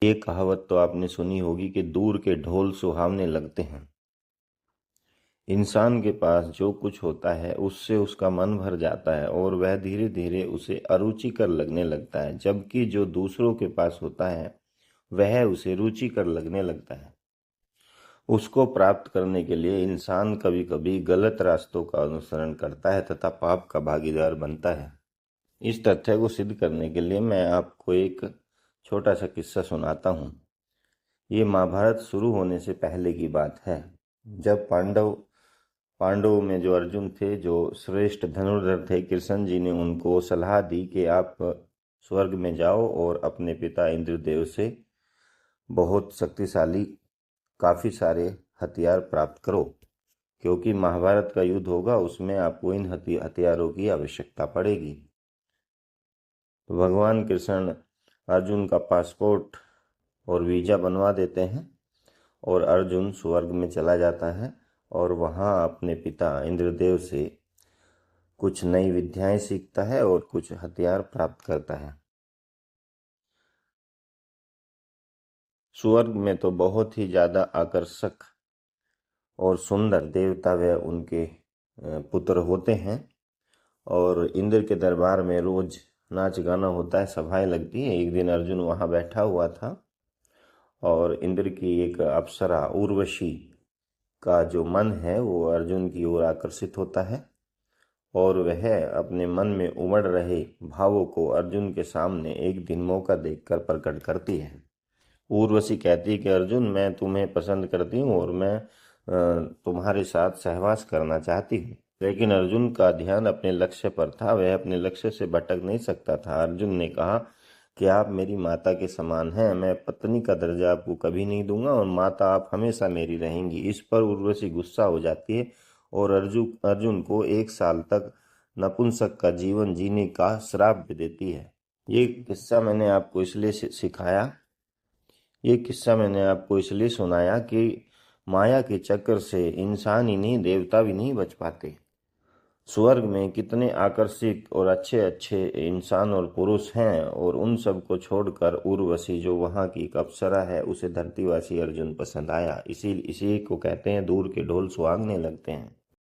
ये कहावत तो आपने सुनी होगी कि दूर के ढोल सुहावने लगते हैं। इंसान के पास जो कुछ होता है उससे उसका मन भर जाता है और वह धीरे धीरे उसे अरुचिकर लगने लगता है, जबकि जो दूसरों के पास होता है वह उसे रुचिकर लगने लगता है। उसको प्राप्त करने के लिए इंसान कभी कभी गलत रास्तों का अनुसरण करता है तथा पाप का भागीदार बनता है। इस तथ्य को सिद्ध करने के लिए मैं आपको एक छोटा सा किस्सा सुनाता हूँ। ये महाभारत शुरू होने से पहले की बात है, जब पांडवों में जो अर्जुन थे, जो श्रेष्ठ धनुर्धर थे, कृष्ण जी ने उनको सलाह दी कि आप स्वर्ग में जाओ और अपने पिता इंद्रदेव से बहुत शक्तिशाली काफी सारे हथियार प्राप्त करो, क्योंकि महाभारत का युद्ध होगा, उसमें आपको इन हथियारों की आवश्यकता पड़ेगी। तो भगवान कृष्ण अर्जुन का पासपोर्ट और वीजा बनवा देते हैं और अर्जुन स्वर्ग में चला जाता है और वहाँ अपने पिता इंद्रदेव से कुछ नई विद्याएं सीखता है और कुछ हथियार प्राप्त करता है। स्वर्ग में तो बहुत ही ज्यादा आकर्षक और सुंदर देवता व उनके पुत्र होते हैं और इंद्र के दरबार में रोज नाच गाना होता है, सभाएं लगती है। एक दिन अर्जुन वहां बैठा हुआ था और इंद्र की एक अप्सरा उर्वशी का जो मन है वो अर्जुन की ओर आकर्षित होता है और वह अपने मन में उमड़ रहे भावों को अर्जुन के सामने एक दिन मौका देखकर प्रकट करती है। उर्वशी कहती है कि अर्जुन, मैं तुम्हें पसंद करती हूँ और मैं तुम्हारे साथ सहवास करना चाहती हूँ। लेकिन अर्जुन का ध्यान अपने लक्ष्य पर था, वह अपने लक्ष्य से भटक नहीं सकता था। अर्जुन ने कहा कि आप मेरी माता के समान हैं, मैं पत्नी का दर्जा आपको कभी नहीं दूंगा और माता आप हमेशा मेरी रहेंगी। इस पर उर्वशी गुस्सा हो जाती है और अर्जुन को 1 साल तक नपुंसक का जीवन जीने का श्राप भी देती है। ये किस्सा मैंने आपको इसलिए सिखाया ये किस्सा मैंने आपको इसलिए सुनाया कि माया के चक्कर से इंसान ही नहीं, देवता भी नहीं बच पाते। स्वर्ग में कितने आकर्षक और अच्छे अच्छे इंसान और पुरुष हैं और उन सब को छोड़कर उर्वशी जो वहाँ की एक अप्सरा है उसे धरतीवासी अर्जुन पसंद आया। इसी इसी को कहते हैं दूर के ढोल सुहावने लगते हैं।